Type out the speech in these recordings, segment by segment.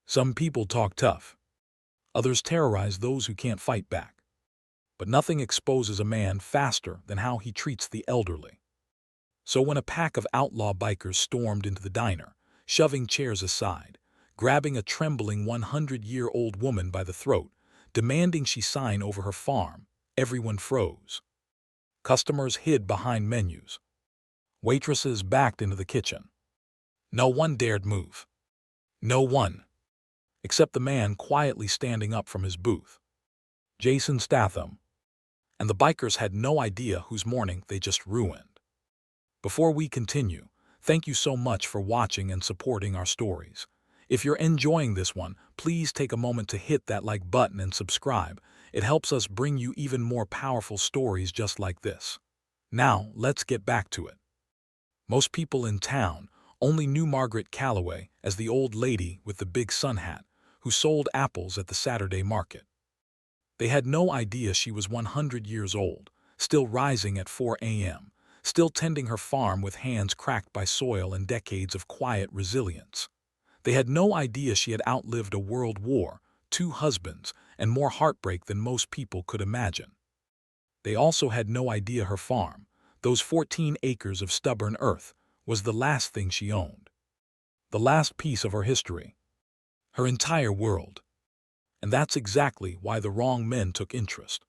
Some people talk tough. Others terrorize those who can't fight back. But nothing exposes a man faster than how he treats the elderly. So when a pack of outlaw bikers stormed into the diner, shoving chairs aside, grabbing a trembling 100-year-old woman by the throat, demanding she sign over her farm, everyone froze. Customers hid behind menus. Waitresses backed into the kitchen. No one dared move. No one. Except the man quietly standing up from his booth. Jasonstatham. And the bikers had no idea whose morning they just ruined. Before we continue, thank you so much for watching and supporting our stories. If you're enjoying this one, please take a moment to hit that like button and subscribe. It helps us bring you even more powerful stories just like this. Now, let's get back to it. Most people in town only knew Margaret Calloway as the old lady with the big sun hat who sold apples at the Saturday market. They had no idea she was 100 years old, still rising at 4 a.m., still tending her farm with hands cracked by soil and decades of quiet resilience. They had no idea she had outlived a world war, 2 husbands, and more heartbreak than most people could imagine. They also had no idea her farm, those 14 acres of stubborn earth, was the last thing she owned. The last piece of her history. Her entire world. And that's exactly why the wrong men took interest.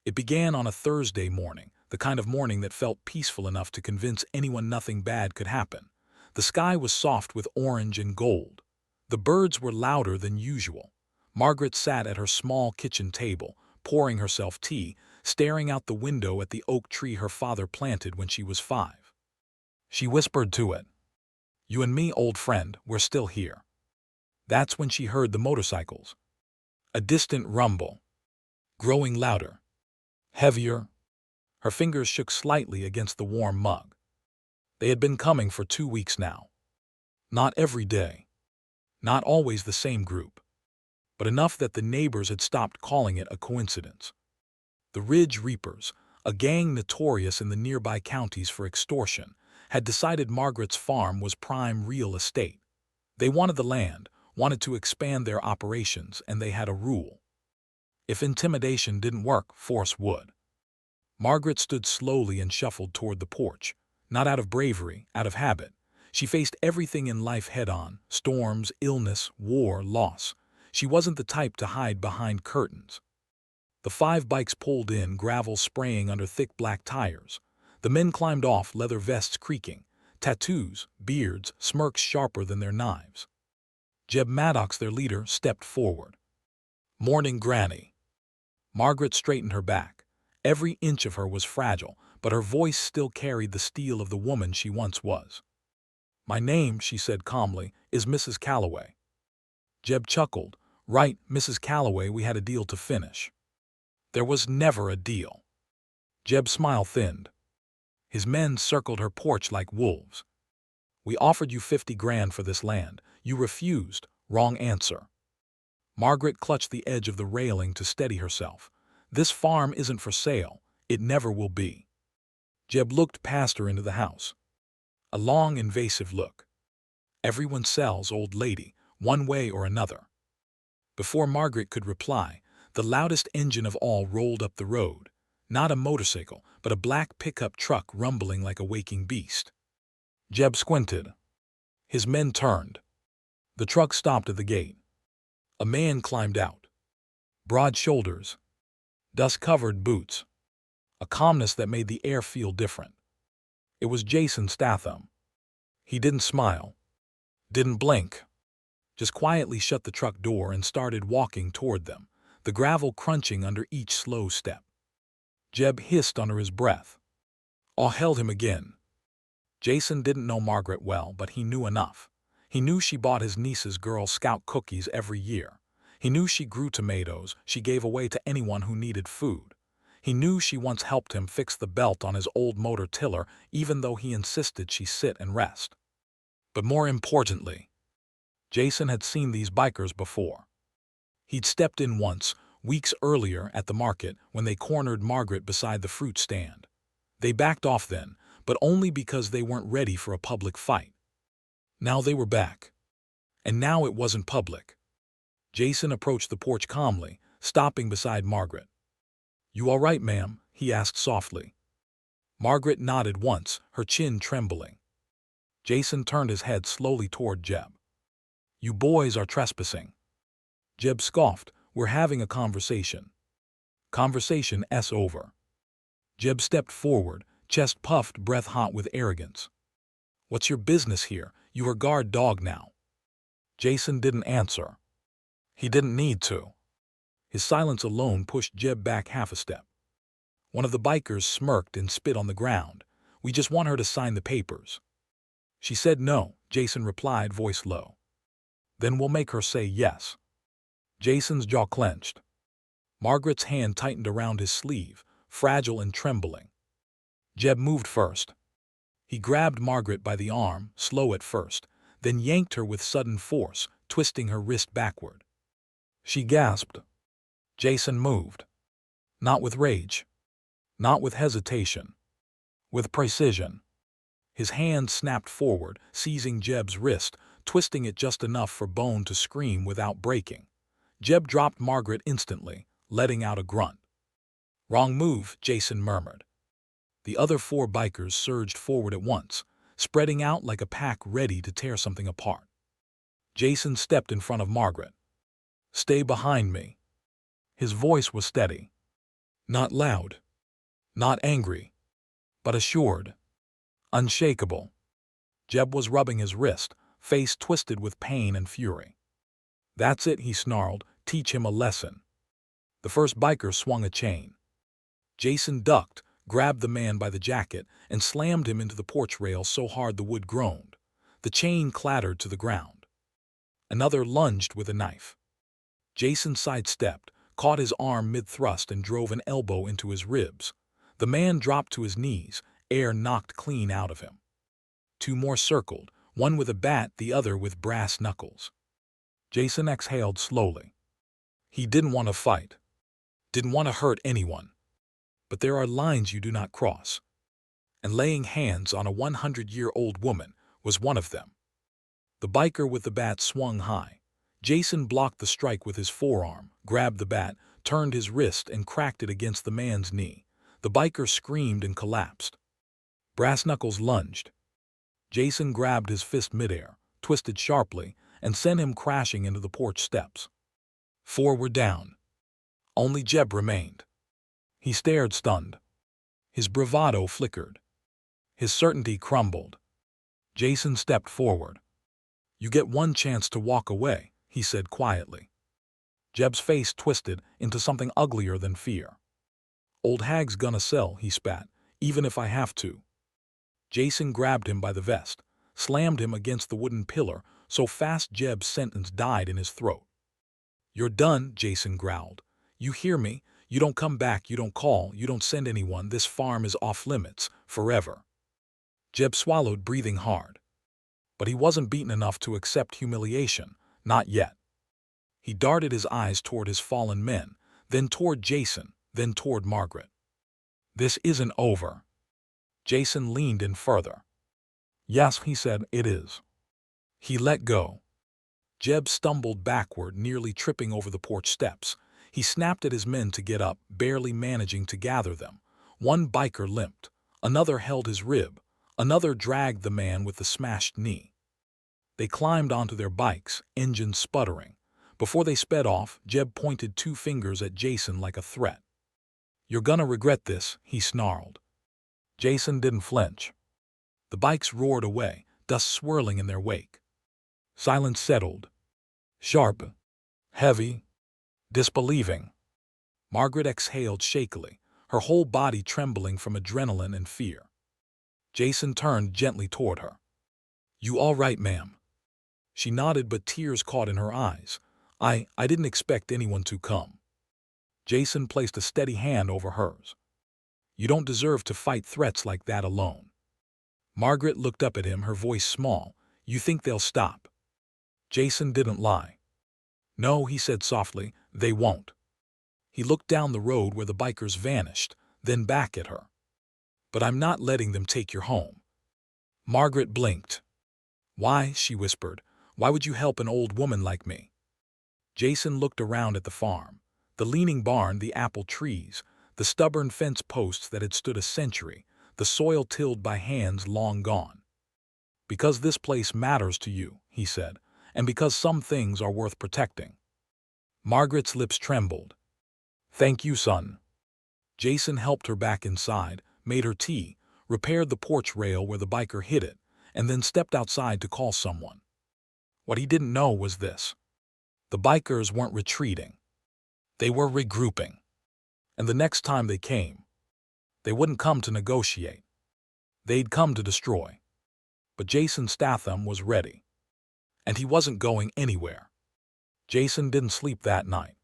It began on a Thursday morning, the kind of morning that felt peaceful enough to convince anyone nothing bad could happen. The sky was soft with orange and gold. The birds were louder than usual. Margaret sat at her small kitchen table, pouring herself tea, staring out the window at the oak tree her father planted when she was 5. She whispered to it, "You and me, old friend, we're still here." That's when she heard the motorcycles. A distant rumble. Growing louder. Heavier. Her fingers shook slightly against the warm mug. They had been coming for 2 weeks now. Not every day. Not always the same group. But enough that the neighbors had stopped calling it a coincidence. The Ridge Reapers, a gang notorious in the nearby counties for extortion, had decided Margaret's farm was prime real estate. They wanted the land, wanted to expand their operations, and they had a rule. If intimidation didn't work, force would. Margaret stood slowly and shuffled toward the porch, not out of bravery, out of habit. She faced everything in life head-on: storms, illness, war, loss. She wasn't the type to hide behind curtains. The 5 bikes pulled in, gravel spraying under thick black tires. The men climbed off, leather vests creaking, tattoos, beards, smirks sharper than their knives. Jeb Maddox, their leader, stepped forward. "Morning, Granny." Margaret straightened her back. Every inch of her was fragile, but her voice still carried the steel of the woman she once was. "My name," she said calmly, "is Mrs. Calloway." Jeb chuckled. "Right, Mrs. Calloway, we had a deal to finish." "There was never a deal." Jeb's smile thinned. His men circled her porch like wolves. "We offered you 50 grand for this land. You refused. Wrong answer." Margaret clutched the edge of the railing to steady herself. "This farm isn't for sale. It never will be." Jeb looked past her into the house. A long, invasive look. "Everyone sells, old lady, one way or another." Before Margaret could reply, the loudest engine of all rolled up the road. Not a motorcycle, but a black pickup truck rumbling like a waking beast. Jeb squinted. His men turned. The truck stopped at the gate. A man climbed out. Broad shoulders. Dust-covered boots. A calmness that made the air feel different. It was Jasonstatham. He didn't smile. Didn't blink. Just quietly shut the truck door and started walking toward them, the gravel crunching under each slow step. Jeb hissed under his breath. Awe held him again. Jason didn't know Margaret well, but he knew enough. He knew she bought his niece's Girl Scout cookies every year. He knew she grew tomatoes she gave away to anyone who needed food. He knew she once helped him fix the belt on his old motor tiller, even though he insisted she sit and rest. But more importantly, Jason had seen these bikers before. He'd stepped in once, weeks earlier at the market, when they cornered Margaret beside the fruit stand. They backed off then, but only because they weren't ready for a public fight. Now they were back. And now it wasn't public. Jason approached the porch calmly, stopping beside Margaret. "You all right, ma'am?" he asked softly. Margaret nodded once, her chin trembling. Jason turned his head slowly toward Jeb. "You boys are trespassing." Jeb scoffed. "We're having a conversation." "Conversation's over." Jeb stepped forward, chest puffed, breath hot with arrogance. "What's your business here? You are guard dog now." Jason didn't answer. He didn't need to. His silence alone pushed Jeb back half a step. One of the bikers smirked and spit on the ground. "We just want her to sign the papers." "She said no," Jason replied, voice low. "Then we'll make her say yes." Jason's jaw clenched. Margaret's hand tightened around his sleeve, fragile and trembling. Jeb moved first. He grabbed Margaret by the arm, slow at first, then yanked her with sudden force, twisting her wrist backward. She gasped. Jason moved. Not with rage. Not with hesitation. With precision. His hand snapped forward, seizing Jeb's wrist, twisting it just enough for Bone to scream without breaking. Jeb dropped Margaret instantly, letting out a grunt. "Wrong move," Jason murmured. The other 4 bikers surged forward at once, spreading out like a pack ready to tear something apart. Jason stepped in front of Margaret. "Stay behind me." His voice was steady. Not loud. Not angry. But assured. Unshakable. Jeb was rubbing his wrist, face twisted with pain and fury. "That's it," he snarled. "Teach him a lesson." The first biker swung a chain. Jason ducked, grabbed the man by the jacket, and slammed him into the porch rail so hard the wood groaned. The chain clattered to the ground. Another lunged with a knife. Jason sidestepped, caught his arm mid-thrust and drove an elbow into his ribs. The man dropped to his knees, air knocked clean out of him. 2 more circled, one with a bat, the other with brass knuckles. Jason exhaled slowly. He didn't want to fight. Didn't want to hurt anyone. But there are lines you do not cross. And laying hands on a 100-year-old woman was one of them. The biker with the bat swung high. Jason blocked the strike with his forearm, grabbed the bat, turned his wrist and cracked it against the man's knee. The biker screamed and collapsed. Brass knuckles lunged. Jason grabbed his fist midair, twisted sharply, and sent him crashing into the porch steps. 4 were down. Only Jeb remained. He stared stunned. His bravado flickered. His certainty crumbled. Jason stepped forward. "You get one chance to walk away," he said quietly. Jeb's face twisted into something uglier than fear. "Old hag's gonna sell," he spat, "even if I have to." Jason grabbed him by the vest, slammed him against the wooden pillar so fast Jeb's sentence died in his throat. "You're done," Jason growled. "You hear me? You don't come back, you don't call, you don't send anyone. This farm is off limits, forever." Jeb swallowed, breathing hard. But he wasn't beaten enough to accept humiliation, not yet. He darted his eyes toward his fallen men, then toward Jason, then toward Margaret. "This isn't over." Jason leaned in further. "Yes," he said, "it is." He let go. Jeb stumbled backward, nearly tripping over the porch steps. He snapped at his men to get up, barely managing to gather them. One biker limped. Another held his rib. Another dragged the man with the smashed knee. They climbed onto their bikes, engines sputtering. Before they sped off, Jeb pointed 2 fingers at Jason like a threat. "You're gonna regret this," he snarled. Jason didn't flinch. The bikes roared away, dust swirling in their wake. Silence settled. Sharp. Heavy. Disbelieving. Margaret exhaled shakily, her whole body trembling from adrenaline and fear. Jason turned gently toward her. "You all right, ma'am?" She nodded, but tears caught in her eyes. I didn't expect anyone to come." Jason placed a steady hand over hers. "You don't deserve to fight threats like that alone." Margaret looked up at him, her voice small. "You think they'll stop?" Jason didn't lie. "No," he said softly, "they won't." He looked down the road where the bikers vanished, then back at her. "But I'm not letting them take your home." Margaret blinked. "Why?" she whispered. Why would you help an old woman like me? Jason looked around at the farm. The leaning barn, the apple trees, the stubborn fence posts that had stood a century, the soil tilled by hands long gone. Because this place matters to you, he said, and because some things are worth protecting. Margaret's lips trembled. Thank you, son. Jason helped her back inside, made her tea, repaired the porch rail where the biker hit it, and then stepped outside to call someone. What he didn't know was this. The bikers weren't retreating. They were regrouping. And the next time they came, they wouldn't come to negotiate. They'd come to destroy. But Jasonstatham was ready. And he wasn't going anywhere. Jason didn't sleep that night.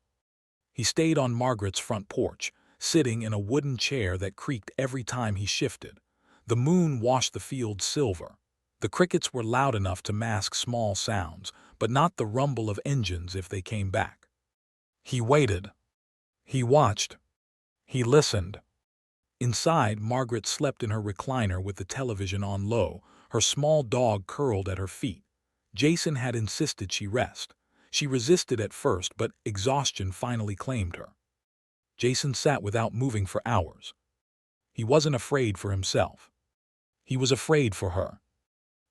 He stayed on Margaret's front porch, sitting in a wooden chair that creaked every time he shifted. The moon washed the field silver. The crickets were loud enough to mask small sounds, but not the rumble of engines if they came back. He waited. He watched. He listened. Inside, Margaret slept in her recliner with the television on low, her small dog curled at her feet. Jason had insisted she rest. She resisted at first, but exhaustion finally claimed her. Jason sat without moving for hours. He wasn't afraid for himself. He was afraid for her.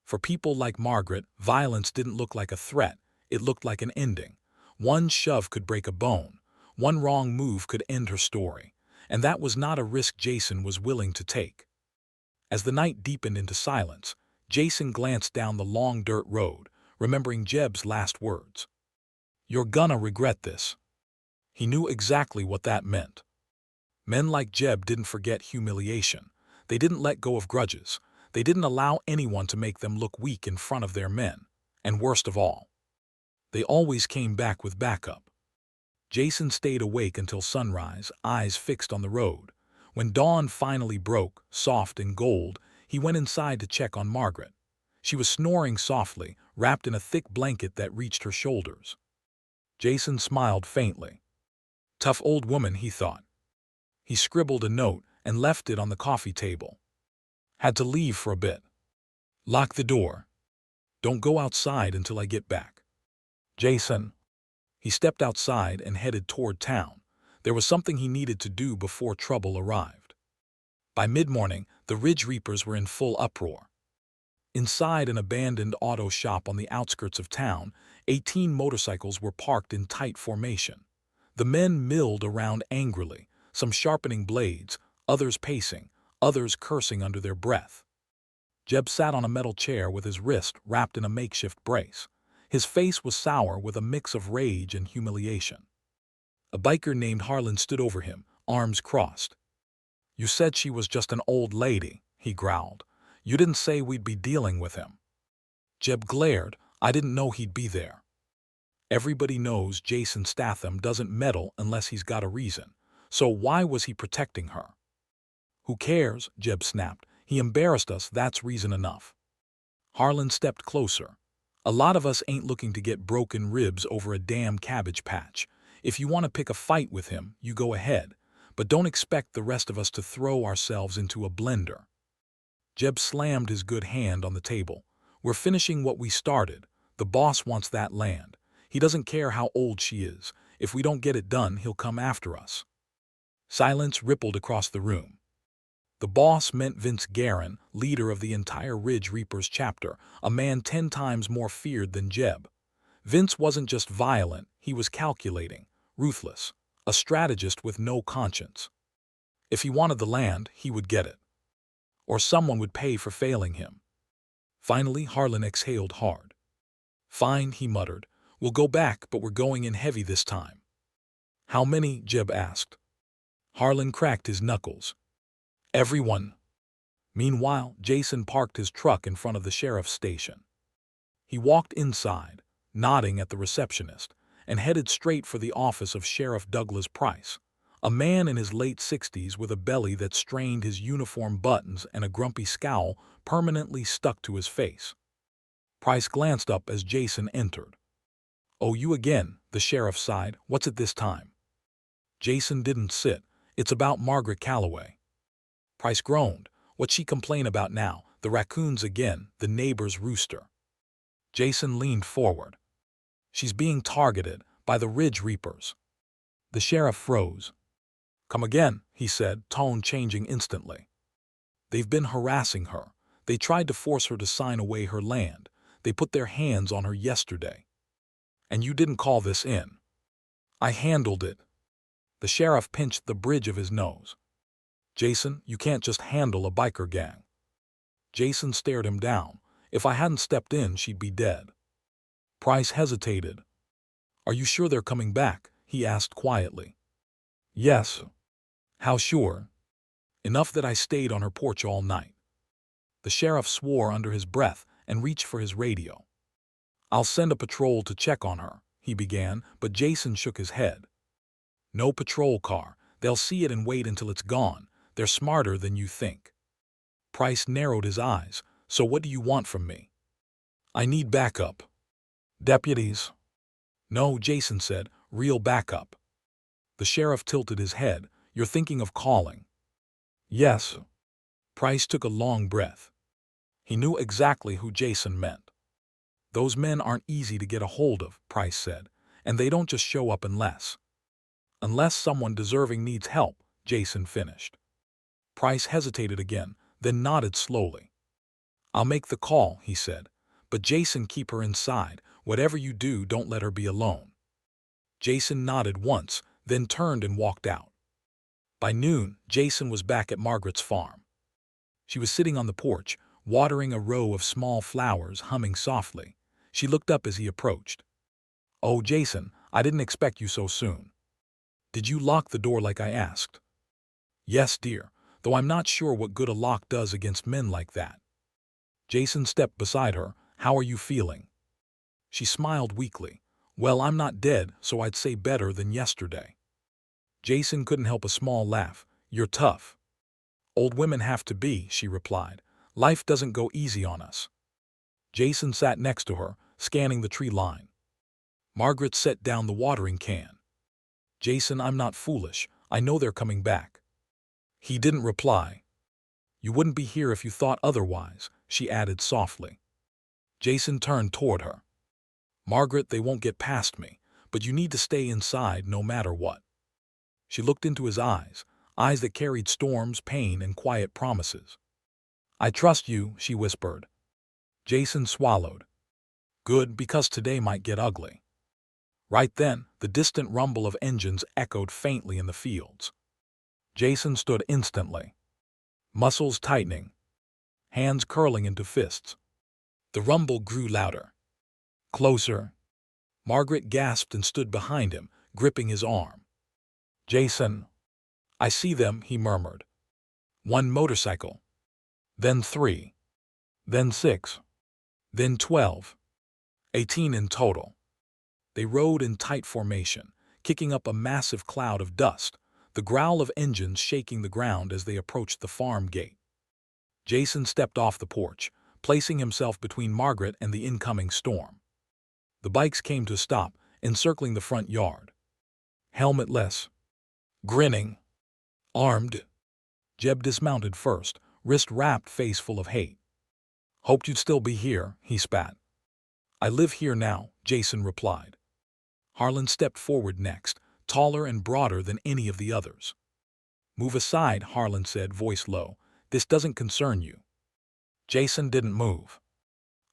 For people like Margaret, violence didn't look like a threat, it looked like an ending. One shove could break a bone. One wrong move could end her story. And that was not a risk Jason was willing to take. As the night deepened into silence, Jason glanced down the long dirt road, remembering Jeb's last words. You're gonna regret this. He knew exactly what that meant. Men like Jeb didn't forget humiliation. They didn't let go of grudges. They didn't allow anyone to make them look weak in front of their men. And worst of all, they always came back with backup. Jason stayed awake until sunrise, eyes fixed on the road. When dawn finally broke, soft and gold, he went inside to check on Margaret. She was snoring softly, wrapped in a thick blanket that reached her shoulders. Jason smiled faintly. Tough old woman, he thought. He scribbled a note and left it on the coffee table. Had to leave for a bit. Lock the door. Don't go outside until I get back. Jason. He stepped outside and headed toward town. There was something he needed to do before trouble arrived. By mid-morning, the Ridge Reapers were in full uproar. Inside an abandoned auto shop on the outskirts of town, 18 motorcycles were parked in tight formation. The men milled around angrily, some sharpening blades, others pacing, others cursing under their breath. Jeb sat on a metal chair with his wrist wrapped in a makeshift brace. His face was sour with a mix of rage and humiliation. A biker named Harlan stood over him, arms crossed. You said she was just an old lady, he growled. You didn't say we'd be dealing with him. Jeb glared. I didn't know he'd be there. Everybody knows Jasonstatham doesn't meddle unless he's got a reason. So why was he protecting her? Who cares? Jeb snapped. He embarrassed us, that's reason enough. Harlan stepped closer. A lot of us ain't looking to get broken ribs over a damn cabbage patch. If you want to pick a fight with him, you go ahead. But don't expect the rest of us to throw ourselves into a blender. Jeb slammed his good hand on the table. We're finishing what we started. The boss wants that land. He doesn't care how old she is. If we don't get it done, he'll come after us. Silence rippled across the room. The boss meant Vince Guerin, leader of the entire Ridge Reapers chapter, a man 10 times more feared than Jeb. Vince wasn't just violent, he was calculating, ruthless, a strategist with no conscience. If he wanted the land, he would get it. Or someone would pay for failing him. Finally, Harlan exhaled hard. Fine, he muttered. We'll go back, but we're going in heavy this time. How many? Jeb asked. Harlan cracked his knuckles. Everyone. Meanwhile, Jason parked his truck in front of the sheriff's station. He walked inside, nodding at the receptionist, and headed straight for the office of Sheriff Douglas Price, a man in his late 60s with a belly that strained his uniform buttons and a grumpy scowl permanently stuck to his face. Price glanced up as Jason entered. Oh, you again, the sheriff sighed. What's it this time? Jason didn't sit. It's about Margaret Calloway. Price groaned. What'd she complain about now? The raccoons again, the neighbor's rooster. Jason leaned forward. She's being targeted by the Ridge Reapers. The sheriff froze. Come again, he said, tone changing instantly. They've been harassing her. They tried to force her to sign away her land. They put their hands on her yesterday. And you didn't call this in. I handled it. The sheriff pinched the bridge of his nose. Jason, you can't just handle a biker gang. Jason stared him down. If I hadn't stepped in, she'd be dead. Price hesitated. Are you sure they're coming back? He asked quietly. Yes. How sure? Enough that I stayed on her porch all night. The sheriff swore under his breath and reached for his radio. I'll send a patrol to check on her, he began, but Jason shook his head. No patrol car. They'll see it and wait until it's gone. They're smarter than you think. Price narrowed his eyes. So what do you want from me? I need backup. Deputies? No, Jason said, real backup. The sheriff tilted his head. You're thinking of calling. Yes. Price took a long breath. He knew exactly who Jason meant. Those men aren't easy to get a hold of, Price said, and they don't just show up unless someone deserving needs help, Jason finished. Price hesitated again, then nodded slowly. I'll make the call, he said, but Jason, keep her inside. Whatever you do, don't let her be alone. Jason nodded once, then turned and walked out. By noon, Jason was back at Margaret's farm. She was sitting on the porch, watering a row of small flowers, humming softly. She looked up as he approached. Oh, Jason, I didn't expect you so soon. Did you lock the door like I asked? Yes, dear, though I'm not sure what good a lock does against men like that. Jason stepped beside her. How are you feeling? She smiled weakly. Well, I'm not dead, so I'd say better than yesterday. Jason couldn't help a small laugh. You're tough. Old women have to be, she replied. Life doesn't go easy on us. Jason sat next to her, scanning the tree line. Margaret set down the watering can. Jason, I'm not foolish. I know they're coming back. He didn't reply. You wouldn't be here if you thought otherwise, she added softly. Jason turned toward her. Margaret, they won't get past me, but you need to stay inside no matter what. She looked into his eyes that carried storms, pain, and quiet promises. I trust you, she whispered. Jason swallowed. Good, because today might get ugly. Right then, the distant rumble of engines echoed faintly in the fields. Jason stood instantly. Muscles tightening. Hands curling into fists. The rumble grew louder. Closer. Margaret gasped and stood behind him, gripping his arm. Jason. I see them, he murmured. 1 motorcycle. Then 3. Then 6. Then 12. 18 in total. They rode in tight formation, kicking up a massive cloud of dust, the growl of engines shaking the ground as they approached the farm gate. Jason stepped off the porch, placing himself between Margaret and the incoming storm. The bikes came to a stop, encircling the front yard. Helmetless. Grinning. Armed. Jeb dismounted first, wrist-wrapped, face full of hate. Hoped you'd still be here, he spat. I live here now, Jason replied. Harlan stepped forward next, taller and broader than any of the others. Move aside, Harlan said, voice low. This doesn't concern you. Jason didn't move.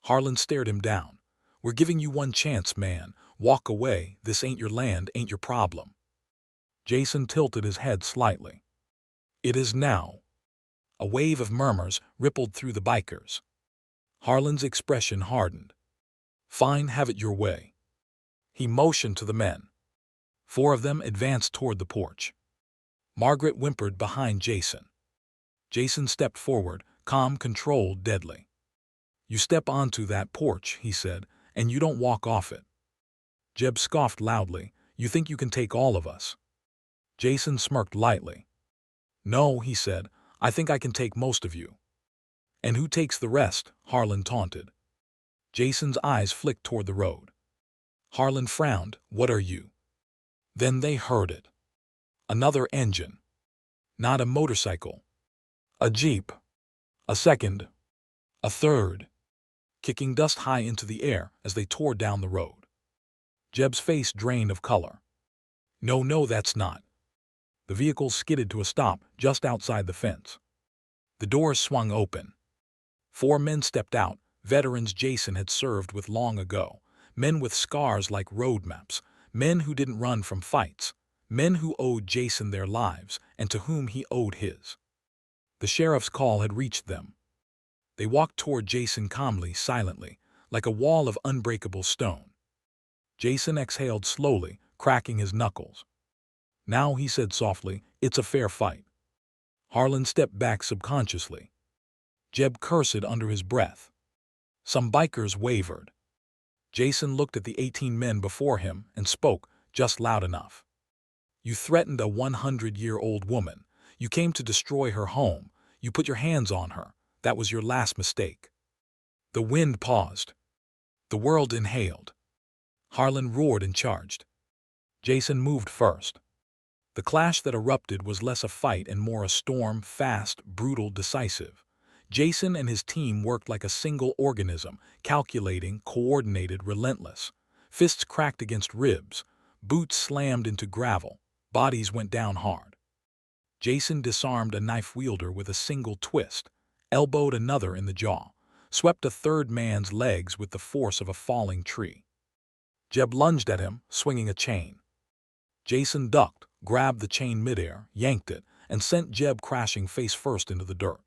Harlan stared him down. We're giving you one chance, man. Walk away. This ain't your land, ain't your problem. Jason tilted his head slightly. It is now. A wave of murmurs rippled through the bikers. Harlan's expression hardened. Fine, have it your way. He motioned to the men. 4 of them advanced toward the porch. Margaret whimpered behind Jason. Jason stepped forward, calm, controlled, deadly. You step onto that porch, he said, and you don't walk off it. Jeb scoffed loudly. You think you can take all of us? Jason smirked lightly. No, he said, I think I can take most of you. And who takes the rest? Harlan taunted. Jason's eyes flicked toward the road. Harlan frowned. What are you? Then they heard it. Another engine. Not a motorcycle. A jeep. A second. A third. kicking dust high into the air as they tore down the road. Jeb's face drained of color. No, no, that's not. The vehicle skidded to a stop just outside the fence. The doors swung open. 4 men stepped out, veterans Jason had served with long ago, men with scars like road maps, men who didn't run from fights, men who owed Jason their lives and to whom he owed his. The sheriff's call had reached them. They walked toward Jason calmly, silently, like a wall of unbreakable stone. Jason exhaled slowly, cracking his knuckles. Now, he said softly, it's a fair fight. Harlan stepped back subconsciously. Jeb cursed under his breath. Some bikers wavered. Jason looked at the 18 men before him and spoke, just loud enough. You threatened a 100-year-old woman. You came to destroy her home. You put your hands on her. That was your last mistake. The wind paused. The world inhaled. Harlan roared and charged. Jason moved first. The clash that erupted was less a fight and more a storm, fast, brutal, decisive. Jason and his team worked like a single organism, calculating, coordinated, relentless. Fists cracked against ribs, boots slammed into gravel, bodies went down hard. Jason disarmed a knife wielder with a single twist, elbowed another in the jaw, swept a third man's legs with the force of a falling tree. Jeb lunged at him, swinging a chain. Jason ducked, grabbed the chain midair, yanked it, and sent Jeb crashing face first into the dirt.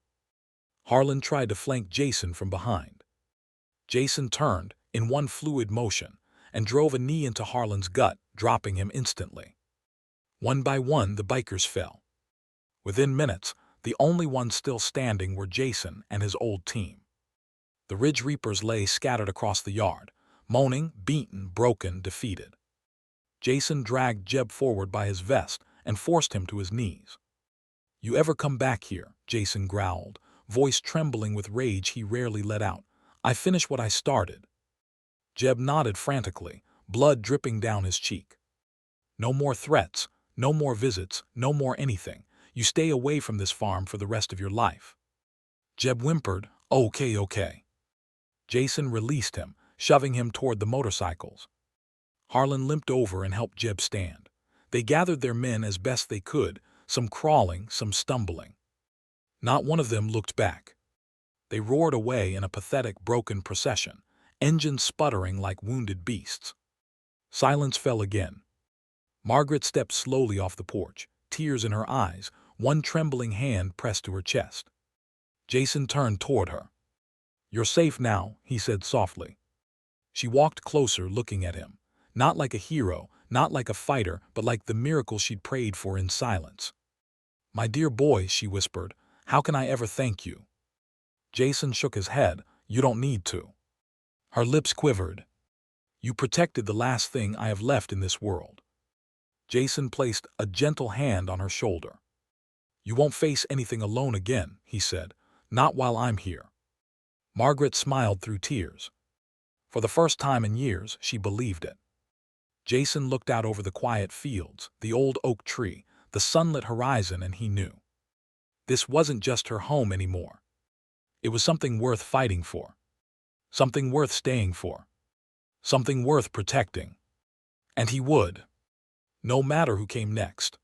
Harlan tried to flank Jason from behind. Jason turned, in one fluid motion, and drove a knee into Harlan's gut, dropping him instantly. One by one, the bikers fell. Within minutes, the only ones still standing were Jason and his old team. The Ridge Reapers lay scattered across the yard, moaning, beaten, broken, defeated. Jason dragged Jeb forward by his vest and forced him to his knees. You ever come back here? Jason growled, voice trembling with rage he rarely let out. I finish what I started. Jeb nodded frantically, blood dripping down his cheek. No more threats, no more visits, no more anything. You stay away from this farm for the rest of your life. Jeb whimpered, okay, okay. Jason released him, shoving him toward the motorcycles. Harlan limped over and helped Jeb stand. They gathered their men as best they could, some crawling, some stumbling. Not one of them looked back. They roared away in a pathetic, broken procession, engines sputtering like wounded beasts. Silence fell again. Margaret stepped slowly off the porch, tears in her eyes, one trembling hand pressed to her chest. Jason turned toward her. You're safe now, he said softly. She walked closer, looking at him. Not like a hero, not like a fighter, but like the miracle she'd prayed for in silence. My dear boy, she whispered, how can I ever thank you? Jason shook his head. You don't need to. Her lips quivered. You protected the last thing I have left in this world. Jason placed a gentle hand on her shoulder. You won't face anything alone again, he said, not while I'm here. Margaret smiled through tears. For the first time in years, she believed it. Jason looked out over the quiet fields, the old oak tree, the sunlit horizon, and he knew. This wasn't just her home anymore. It was something worth fighting for. Something worth staying for. Something worth protecting. And he would. No matter who came next.